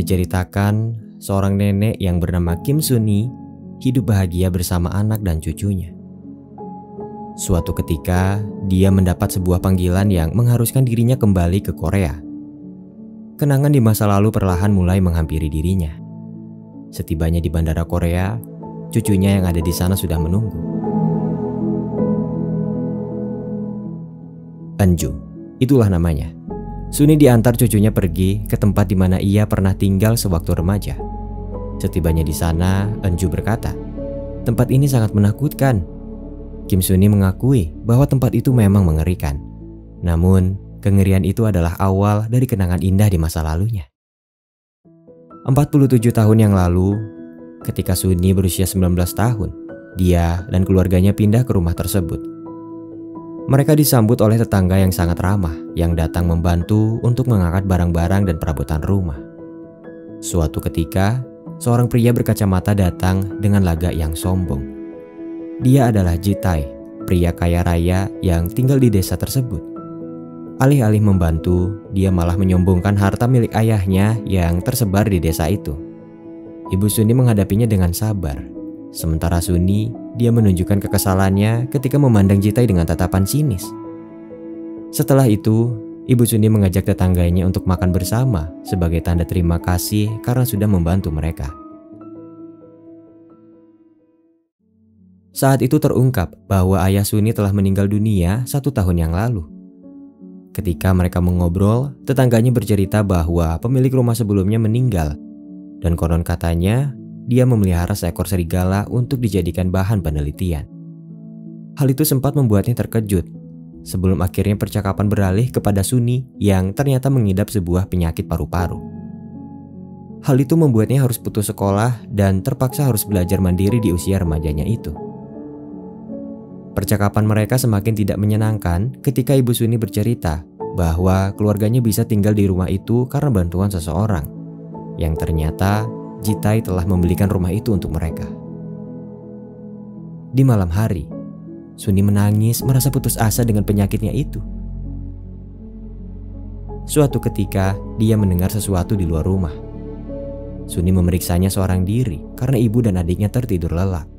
Diceritakan, seorang nenek yang bernama Kim Suni hidup bahagia bersama anak dan cucunya. Suatu ketika, dia mendapat sebuah panggilan yang mengharuskan dirinya kembali ke Korea. Kenangan di masa lalu perlahan mulai menghampiri dirinya. Setibanya di bandara Korea, cucunya yang ada di sana sudah menunggu. Anju, itulah namanya. Suni diantar cucunya pergi ke tempat di mana ia pernah tinggal sewaktu remaja. Setibanya di sana, Anju berkata, "Tempat ini sangat menakutkan." Kim Suni mengakui bahwa tempat itu memang mengerikan. Namun, kengerian itu adalah awal dari kenangan indah di masa lalunya. 47 tahun yang lalu, ketika Suni berusia 19 tahun, dia dan keluarganya pindah ke rumah tersebut. Mereka disambut oleh tetangga yang sangat ramah yang datang membantu untuk mengangkat barang-barang dan perabotan rumah. Suatu ketika, seorang pria berkacamata datang dengan lagak yang sombong. Dia adalah Jitai, pria kaya raya yang tinggal di desa tersebut. Alih-alih membantu, dia malah menyombongkan harta milik ayahnya yang tersebar di desa itu. Ibu Suni menghadapinya dengan sabar. Sementara Suni, dia menunjukkan kekesalannya ketika memandang Jitai dengan tatapan sinis. Setelah itu, Ibu Suni mengajak tetangganya untuk makan bersama sebagai tanda terima kasih karena sudah membantu mereka. Saat itu terungkap bahwa ayah Suni telah meninggal dunia 1 tahun yang lalu. Ketika mereka mengobrol, tetangganya bercerita bahwa pemilik rumah sebelumnya meninggal dan konon katanya dia memelihara seekor serigala untuk dijadikan bahan penelitian. Hal itu sempat membuatnya terkejut sebelum akhirnya percakapan beralih kepada Suni yang ternyata mengidap sebuah penyakit paru-paru. Hal itu membuatnya harus putus sekolah dan terpaksa harus belajar mandiri di usia remajanya itu. Percakapan mereka semakin tidak menyenangkan ketika Ibu Suni bercerita bahwa keluarganya bisa tinggal di rumah itu karena bantuan seseorang, yang ternyata Jitai telah membelikan rumah itu untuk mereka. Di malam hari, Suni menangis merasa putus asa dengan penyakitnya itu. Suatu ketika, dia mendengar sesuatu di luar rumah. Suni memeriksanya seorang diri karena ibu dan adiknya tertidur lelap.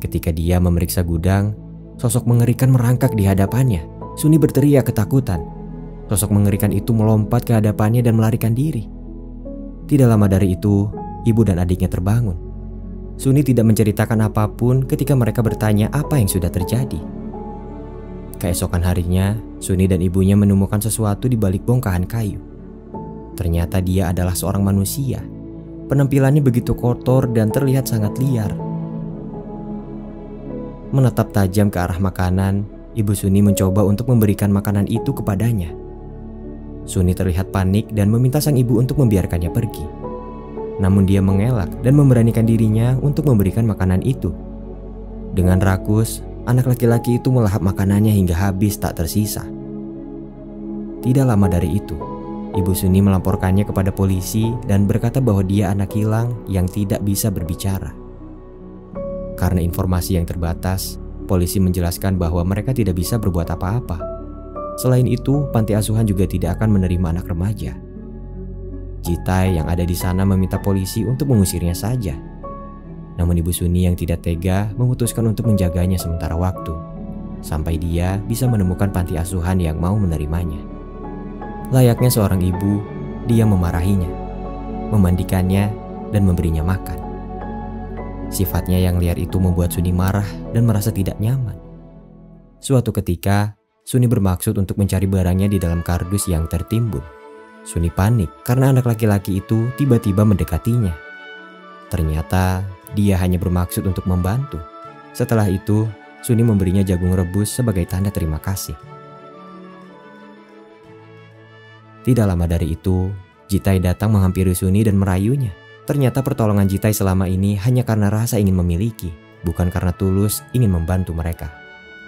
Ketika dia memeriksa gudang, sosok mengerikan merangkak di hadapannya. Suni berteriak ketakutan. Sosok mengerikan itu melompat ke hadapannya dan melarikan diri. Tidak lama dari itu, ibu dan adiknya terbangun. Suni tidak menceritakan apapun ketika mereka bertanya apa yang sudah terjadi. Keesokan harinya, Suni dan ibunya menemukan sesuatu di balik bongkahan kayu. Ternyata dia adalah seorang manusia. Penampilannya begitu kotor dan terlihat sangat liar. Menatap tajam ke arah makanan, Ibu Suni mencoba untuk memberikan makanan itu kepadanya. Suni terlihat panik dan meminta sang ibu untuk membiarkannya pergi. Namun dia mengelak dan memberanikan dirinya untuk memberikan makanan itu. Dengan rakus, anak laki-laki itu melahap makanannya hingga habis tak tersisa. Tidak lama dari itu, Ibu Suni melaporkannya kepada polisi dan berkata bahwa dia anak hilang yang tidak bisa berbicara. Karena informasi yang terbatas, polisi menjelaskan bahwa mereka tidak bisa berbuat apa-apa. Selain itu, panti asuhan juga tidak akan menerima anak remaja. Jitai yang ada di sana meminta polisi untuk mengusirnya saja. Namun Ibu Suni yang tidak tega memutuskan untuk menjaganya sementara waktu, sampai dia bisa menemukan panti asuhan yang mau menerimanya. Layaknya seorang ibu, dia memarahinya, memandikannya, dan memberinya makan. Sifatnya yang liar itu membuat Suni marah dan merasa tidak nyaman. Suatu ketika, Suni bermaksud untuk mencari barangnya di dalam kardus yang tertimbun. Suni panik karena anak laki-laki itu tiba-tiba mendekatinya. Ternyata dia hanya bermaksud untuk membantu. Setelah itu, Suni memberinya jagung rebus sebagai tanda terima kasih. Tidak lama dari itu, Jitai datang menghampiri Suni dan merayunya. Ternyata pertolongan Jitai selama ini hanya karena rasa ingin memiliki, bukan karena tulus ingin membantu mereka.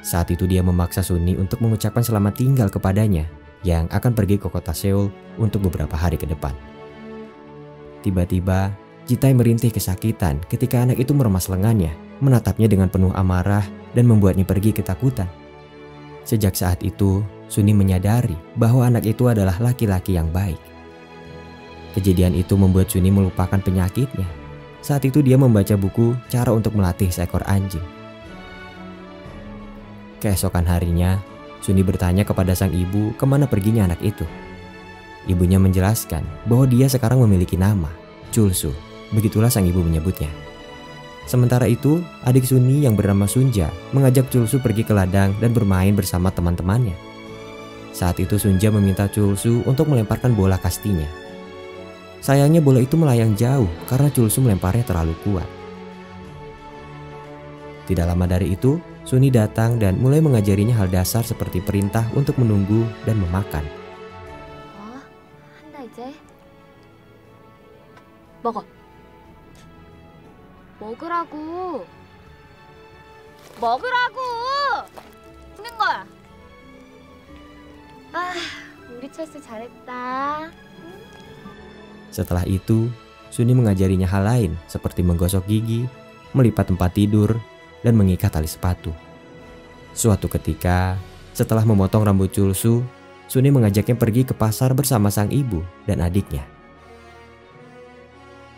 Saat itu dia memaksa Suni untuk mengucapkan selamat tinggal kepadanya yang akan pergi ke kota Seoul untuk beberapa hari ke depan. Tiba-tiba, Jitai merintih kesakitan ketika anak itu meremas lengannya, menatapnya dengan penuh amarah dan membuatnya pergi ketakutan. Sejak saat itu, Suni menyadari bahwa anak itu adalah laki-laki yang baik. Kejadian itu membuat Suni melupakan penyakitnya. Saat itu dia membaca buku cara untuk melatih seekor anjing. Keesokan harinya, Suni bertanya kepada sang ibu kemana perginya anak itu. Ibunya menjelaskan bahwa dia sekarang memiliki nama, Chulsu. Begitulah sang ibu menyebutnya. Sementara itu, adik Suni yang bernama Sunja mengajak Chulsu pergi ke ladang dan bermain bersama teman-temannya. Saat itu Sunja meminta Chulsu untuk melemparkan bola kastinya. Sayangnya bola itu melayang jauh karena Chulsu melemparnya terlalu kuat. Tidak lama dari itu, Suni datang dan mulai mengajarinya hal dasar seperti perintah untuk menunggu dan memakan. 한다 이제. 먹어. 먹으라고. 먹으라고. 먹는 거야. 우리 철수 잘했다. Setelah itu, Suni mengajarinya hal lain seperti menggosok gigi, melipat tempat tidur, dan mengikat tali sepatu. Suatu ketika, setelah memotong rambut Chulsu, Suni mengajaknya pergi ke pasar bersama sang ibu dan adiknya.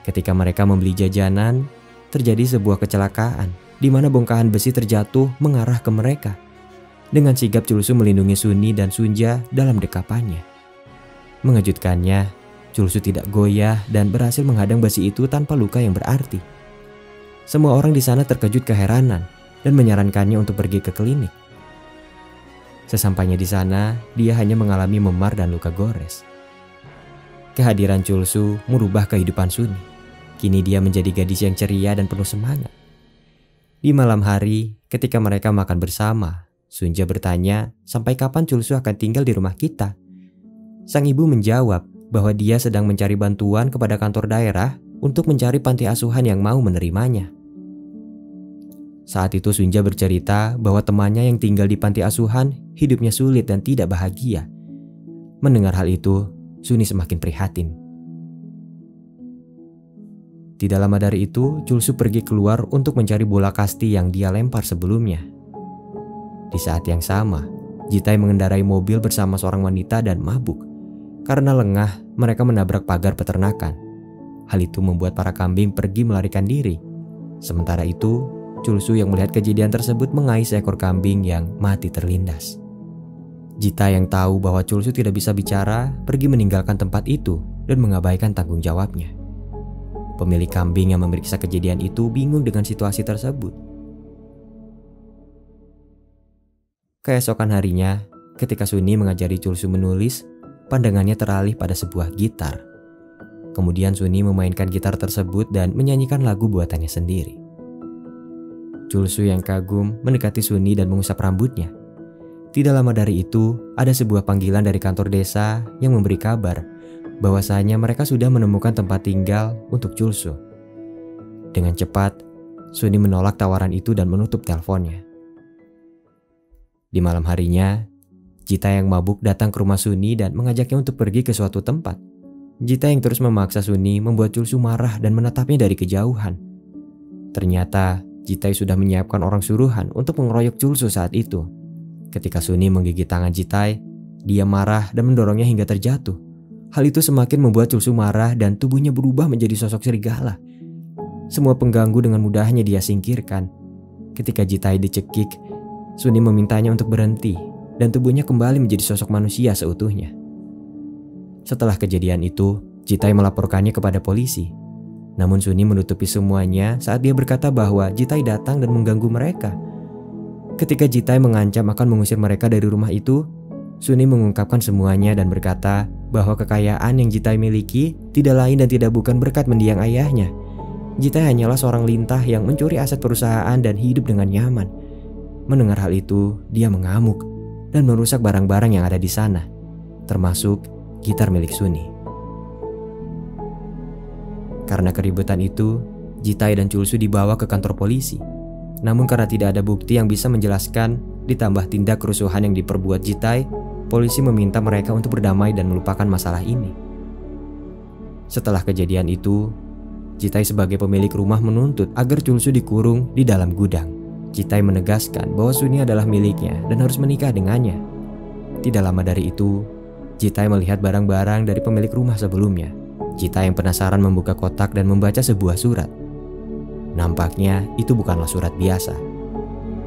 Ketika mereka membeli jajanan, terjadi sebuah kecelakaan di mana bongkahan besi terjatuh mengarah ke mereka. Dengan sigap Chulsu melindungi Suni dan Sunja dalam dekapannya. Mengejutkannya, Chulsu tidak goyah dan berhasil menghadang besi itu tanpa luka yang berarti. Semua orang di sana terkejut keheranan dan menyarankannya untuk pergi ke klinik. Sesampainya di sana, dia hanya mengalami memar dan luka gores. Kehadiran Chulsu merubah kehidupan Suni. Kini dia menjadi gadis yang ceria dan penuh semangat. Di malam hari, ketika mereka makan bersama, Sunja bertanya sampai kapan Chulsu akan tinggal di rumah kita. Sang ibu menjawab bahwa dia sedang mencari bantuan kepada kantor daerah untuk mencari panti asuhan yang mau menerimanya. Saat itu Sunja bercerita bahwa temannya yang tinggal di panti asuhan hidupnya sulit dan tidak bahagia. Mendengar hal itu, Suni semakin prihatin. Tidak lama dari itu, Chulsu pergi keluar untuk mencari bola kasti yang dia lempar sebelumnya. Di saat yang sama, Jitai mengendarai mobil bersama seorang wanita dan mabuk. Karena lengah, mereka menabrak pagar peternakan. Hal itu membuat para kambing pergi melarikan diri. Sementara itu, Chulsu yang melihat kejadian tersebut mengais seekor kambing yang mati terlindas. Jita yang tahu bahwa Chulsu tidak bisa bicara, pergi meninggalkan tempat itu dan mengabaikan tanggung jawabnya. Pemilik kambing yang memeriksa kejadian itu bingung dengan situasi tersebut. Keesokan harinya, ketika Suni mengajari Chulsu menulis, pandangannya teralih pada sebuah gitar. Kemudian Suni memainkan gitar tersebut dan menyanyikan lagu buatannya sendiri. Chulsu yang kagum mendekati Suni dan mengusap rambutnya. Tidak lama dari itu, ada sebuah panggilan dari kantor desa yang memberi kabar bahwasanya mereka sudah menemukan tempat tinggal untuk Chulsu. Dengan cepat, Suni menolak tawaran itu dan menutup teleponnya. Di malam harinya, Jita yang mabuk datang ke rumah Suni dan mengajaknya untuk pergi ke suatu tempat. Jita yang terus memaksa Suni membuat Chulsu marah dan menatapnya dari kejauhan. Ternyata, Jitai sudah menyiapkan orang suruhan untuk mengeroyok Chulsu saat itu. Ketika Suni menggigit tangan Jitai, dia marah dan mendorongnya hingga terjatuh. Hal itu semakin membuat Chulsu marah dan tubuhnya berubah menjadi sosok serigala. Semua pengganggu dengan mudahnya dia singkirkan. Ketika Jitai dicekik, Suni memintanya untuk berhenti dan tubuhnya kembali menjadi sosok manusia seutuhnya. Setelah kejadian itu, Jitai melaporkannya kepada polisi. Namun Suni menutupi semuanya saat dia berkata bahwa Jitai datang dan mengganggu mereka. Ketika Jitai mengancam akan mengusir mereka dari rumah itu, Suni mengungkapkan semuanya dan berkata bahwa kekayaan yang Jitai miliki tidak lain dan tidak bukan berkat mendiang ayahnya. Jitai hanyalah seorang lintah yang mencuri aset perusahaan dan hidup dengan nyaman. Mendengar hal itu, dia mengamuk dan merusak barang-barang yang ada di sana, termasuk gitar milik Suni. Karena keributan itu, Jitai dan Chulsu dibawa ke kantor polisi. Namun karena tidak ada bukti yang bisa menjelaskan, ditambah tindak kerusuhan yang diperbuat Jitai, polisi meminta mereka untuk berdamai dan melupakan masalah ini. Setelah kejadian itu, Jitai sebagai pemilik rumah menuntut agar Chulsu dikurung di dalam gudang. Jitai menegaskan bahwa Suni adalah miliknya dan harus menikah dengannya. Tidak lama dari itu, Jitai melihat barang-barang dari pemilik rumah sebelumnya. Jitai yang penasaran membuka kotak dan membaca sebuah surat. Nampaknya itu bukanlah surat biasa.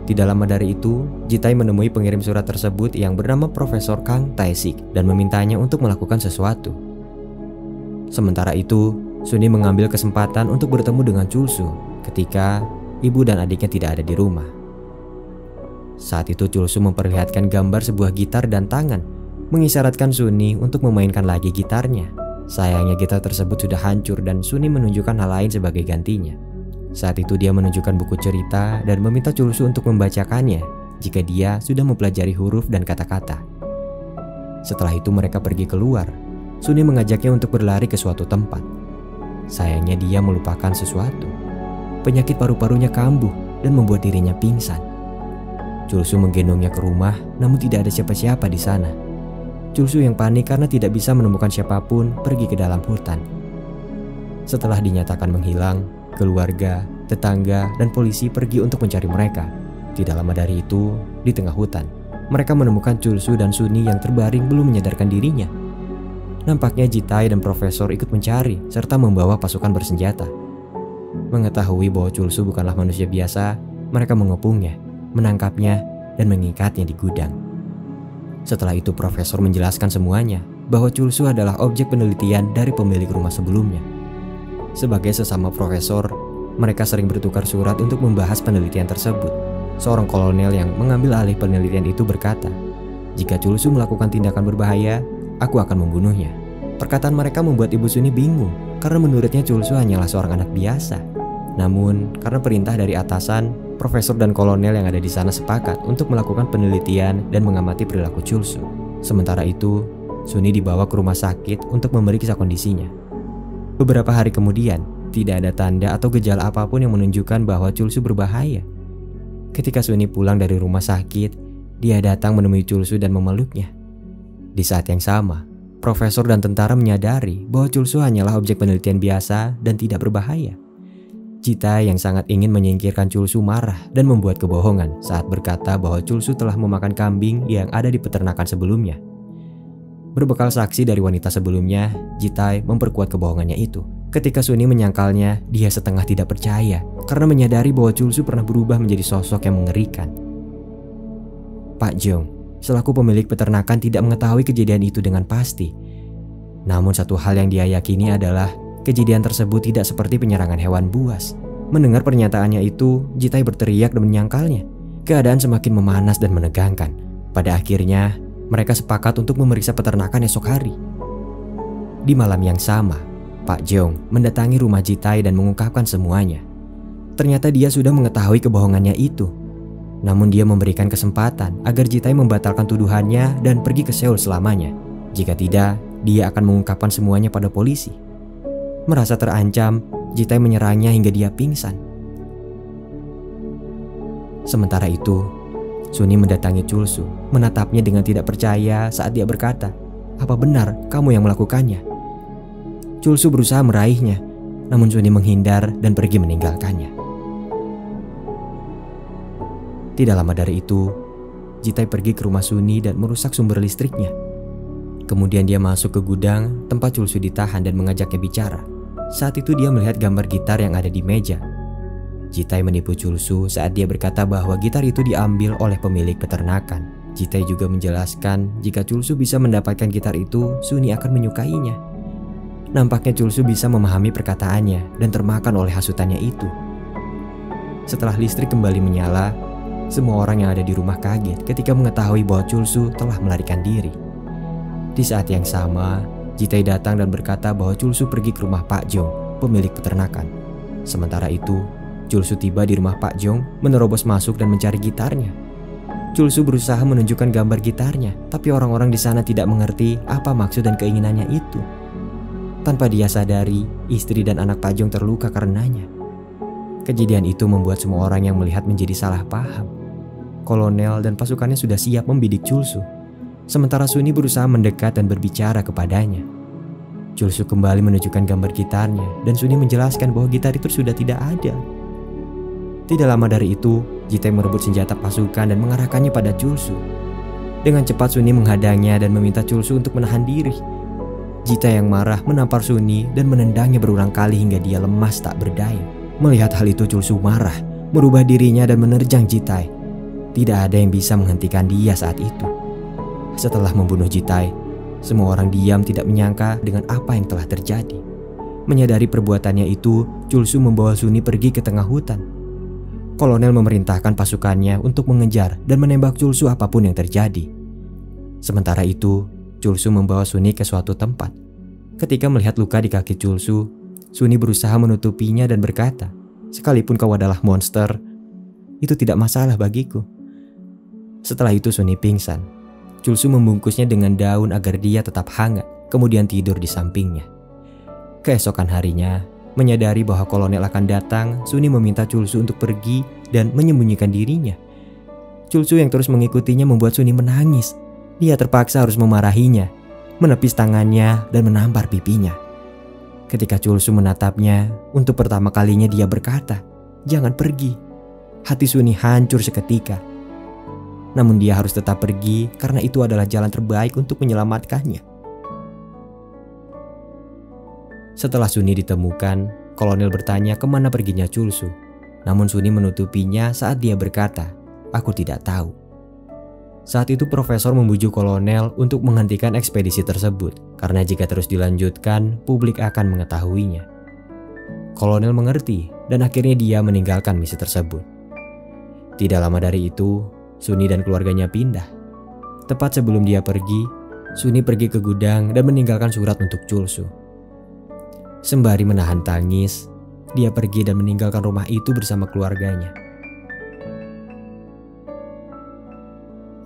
Tidak lama dari itu, Jitai menemui pengirim surat tersebut yang bernama Profesor Kang Tae-sik dan memintanya untuk melakukan sesuatu. Sementara itu, Suni mengambil kesempatan untuk bertemu dengan Chulsu ketika ibu dan adiknya tidak ada di rumah. Saat itu Chulsu memperlihatkan gambar sebuah gitar dan tangan, mengisyaratkan Suni untuk memainkan lagi gitarnya. Sayangnya gitar tersebut sudah hancur dan Suni menunjukkan hal lain sebagai gantinya. Saat itu dia menunjukkan buku cerita dan meminta Chulsu untuk membacakannya jika dia sudah mempelajari huruf dan kata-kata. Setelah itu mereka pergi keluar. Suni mengajaknya untuk berlari ke suatu tempat. Sayangnya dia melupakan sesuatu. Penyakit paru-parunya kambuh dan membuat dirinya pingsan. Chulsu menggendongnya ke rumah, namun tidak ada siapa-siapa di sana. Chulsu yang panik karena tidak bisa menemukan siapapun pergi ke dalam hutan. Setelah dinyatakan menghilang, keluarga, tetangga, dan polisi pergi untuk mencari mereka. Tidak lama dari itu, di tengah hutan, mereka menemukan Chulsu dan Suni yang terbaring belum menyadarkan dirinya. Nampaknya Jitai dan Profesor ikut mencari serta membawa pasukan bersenjata. Mengetahui bahwa Chulsu bukanlah manusia biasa, mereka mengepungnya, menangkapnya, dan mengikatnya di gudang. Setelah itu Profesor menjelaskan semuanya bahwa Chulsu adalah objek penelitian dari pemilik rumah sebelumnya. Sebagai sesama profesor, mereka sering bertukar surat untuk membahas penelitian tersebut. Seorang kolonel yang mengambil alih penelitian itu berkata, "Jika Chulsu melakukan tindakan berbahaya, aku akan membunuhnya." Perkataan mereka membuat Ibu Suni bingung karena menurutnya Chulsu hanyalah seorang anak biasa. Namun, karena perintah dari atasan, profesor dan kolonel yang ada di sana sepakat untuk melakukan penelitian dan mengamati perilaku Chulsu. Sementara itu, Suni dibawa ke rumah sakit untuk memeriksa kondisinya. Beberapa hari kemudian, tidak ada tanda atau gejala apapun yang menunjukkan bahwa Chulsu berbahaya. Ketika Suni pulang dari rumah sakit, dia datang menemui Chulsu dan memeluknya. Di saat yang sama, profesor dan tentara menyadari bahwa Chulsu hanyalah objek penelitian biasa dan tidak berbahaya. Jitai yang sangat ingin menyingkirkan Chulsu marah dan membuat kebohongan saat berkata bahwa Chulsu telah memakan kambing yang ada di peternakan sebelumnya. Berbekal saksi dari wanita sebelumnya, Jitai memperkuat kebohongannya itu. Ketika Suni menyangkalnya, dia setengah tidak percaya karena menyadari bahwa Chulsu pernah berubah menjadi sosok yang mengerikan. Pak Jong, selaku pemilik peternakan, tidak mengetahui kejadian itu dengan pasti. Namun satu hal yang dia yakini adalah kejadian tersebut tidak seperti penyerangan hewan buas. Mendengar pernyataannya itu, Jitai berteriak dan menyangkalnya. Keadaan semakin memanas dan menegangkan. Pada akhirnya, mereka sepakat untuk memeriksa peternakan esok hari. Di malam yang sama, Pak Jong mendatangi rumah Jitai dan mengungkapkan semuanya. Ternyata dia sudah mengetahui kebohongannya itu. Namun dia memberikan kesempatan agar Jitai membatalkan tuduhannya dan pergi ke Seoul selamanya. Jika tidak, dia akan mengungkapkan semuanya pada polisi. Merasa terancam, Jitai menyerangnya hingga dia pingsan. Sementara itu, Suni mendatangi Chulsu, menatapnya dengan tidak percaya saat dia berkata, "Apa benar kamu yang melakukannya?" Chulsu berusaha meraihnya, namun Suni menghindar dan pergi meninggalkannya. Tidak lama dari itu, Jitai pergi ke rumah Suni dan merusak sumber listriknya. Kemudian dia masuk ke gudang tempat Chulsu ditahan dan mengajaknya bicara. Saat itu dia melihat gambar gitar yang ada di meja. Jitai menipu Chulsu saat dia berkata bahwa gitar itu diambil oleh pemilik peternakan. Jitai juga menjelaskan jika Chulsu bisa mendapatkan gitar itu, Suni akan menyukainya. Nampaknya Chulsu bisa memahami perkataannya dan termakan oleh hasutannya itu. Setelah listrik kembali menyala, semua orang yang ada di rumah kaget ketika mengetahui bahwa Chulsu telah melarikan diri. Di saat yang sama, Jitai datang dan berkata bahwa Chulsu pergi ke rumah Pak Jong, pemilik peternakan. Sementara itu, Chulsu tiba di rumah Pak Jong, menerobos masuk dan mencari gitarnya. Chulsu berusaha menunjukkan gambar gitarnya, tapi orang-orang di sana tidak mengerti apa maksud dan keinginannya itu. Tanpa dia sadari, istri dan anak Pak Jong terluka karenanya. Kejadian itu membuat semua orang yang melihat menjadi salah paham. Kolonel dan pasukannya sudah siap membidik Chulsu. Sementara Suni berusaha mendekat dan berbicara kepadanya. Chulsu kembali menunjukkan gambar gitarnya dan Suni menjelaskan bahwa gitar itu sudah tidak ada. Tidak lama dari itu, Jitai merebut senjata pasukan dan mengarahkannya pada Chulsu. Dengan cepat Suni menghadangnya dan meminta Chulsu untuk menahan diri. Jitai yang marah menampar Suni dan menendangnya berulang kali hingga dia lemas tak berdaya. Melihat hal itu, Chulsu marah, merubah dirinya dan menerjang Jitai. Tidak ada yang bisa menghentikan dia saat itu. Setelah membunuh Jitai, semua orang diam tidak menyangka dengan apa yang telah terjadi. Menyadari perbuatannya itu, Chulsu membawa Suni pergi ke tengah hutan. Kolonel memerintahkan pasukannya untuk mengejar dan menembak Chulsu apapun yang terjadi. Sementara itu, Chulsu membawa Suni ke suatu tempat. Ketika melihat luka di kaki Chulsu, Suni berusaha menutupinya dan berkata, "Sekalipun kau adalah monster, itu tidak masalah bagiku." Setelah itu Suni pingsan. Chulsu membungkusnya dengan daun agar dia tetap hangat, kemudian tidur di sampingnya. Keesokan harinya, menyadari bahwa kolonel akan datang, Suni meminta Chulsu untuk pergi dan menyembunyikan dirinya. Chulsu yang terus mengikutinya membuat Suni menangis. Dia terpaksa harus memarahinya, menepis tangannya dan menampar pipinya. Ketika Chulsu menatapnya, untuk pertama kalinya dia berkata, "Jangan pergi." Hati Suni hancur seketika. Namun dia harus tetap pergi karena itu adalah jalan terbaik untuk menyelamatkannya. Setelah Suni ditemukan, kolonel bertanya kemana perginya Chulsu. Namun Suni menutupinya saat dia berkata, "Aku tidak tahu." Saat itu profesor membujuk kolonel untuk menghentikan ekspedisi tersebut karena jika terus dilanjutkan, publik akan mengetahuinya. Kolonel mengerti dan akhirnya dia meninggalkan misi tersebut. Tidak lama dari itu, Suni dan keluarganya pindah. Tepat sebelum dia pergi, Suni pergi ke gudang dan meninggalkan surat untuk Chulsu. Sembari menahan tangis, dia pergi dan meninggalkan rumah itu bersama keluarganya.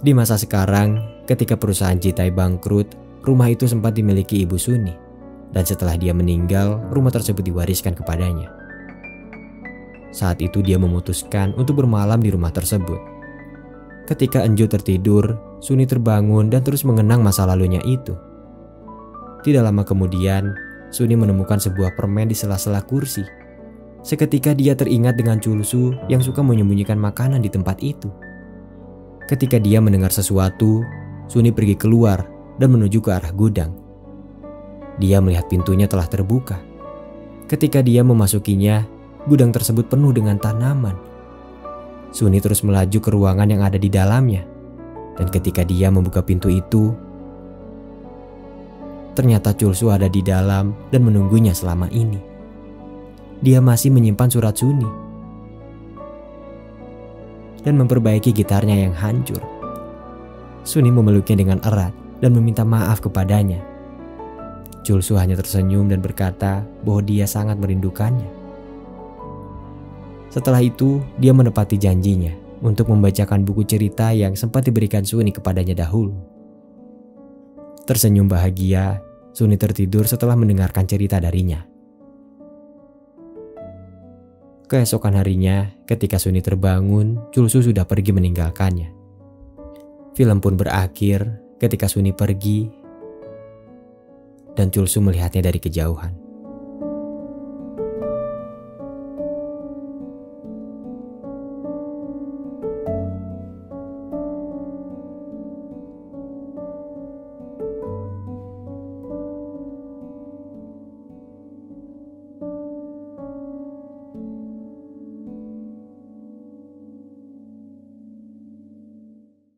Di masa sekarang, ketika perusahaan Jitai bangkrut, rumah itu sempat dimiliki Ibu Suni. Dan setelah dia meninggal, rumah tersebut diwariskan kepadanya. Saat itu dia memutuskan untuk bermalam di rumah tersebut. Ketika Enju tertidur, Suni terbangun dan terus mengenang masa lalunya itu. Tidak lama kemudian, Suni menemukan sebuah permen di sela-sela kursi. Seketika dia teringat dengan Chulsu yang suka menyembunyikan makanan di tempat itu. Ketika dia mendengar sesuatu, Suni pergi keluar dan menuju ke arah gudang. Dia melihat pintunya telah terbuka. Ketika dia memasukinya, gudang tersebut penuh dengan tanaman. Suni terus melaju ke ruangan yang ada di dalamnya. Dan ketika dia membuka pintu itu, ternyata Chulsu ada di dalam dan menunggunya selama ini. Dia masih menyimpan surat Suni dan memperbaiki gitarnya yang hancur. Suni memeluknya dengan erat dan meminta maaf kepadanya. Chulsu hanya tersenyum dan berkata bahwa dia sangat merindukannya. Setelah itu, dia menepati janjinya untuk membacakan buku cerita yang sempat diberikan Suni kepadanya dahulu. Tersenyum bahagia, Suni tertidur setelah mendengarkan cerita darinya. Keesokan harinya, ketika Suni terbangun, Chulsu sudah pergi meninggalkannya. Film pun berakhir ketika Suni pergi dan Chulsu melihatnya dari kejauhan.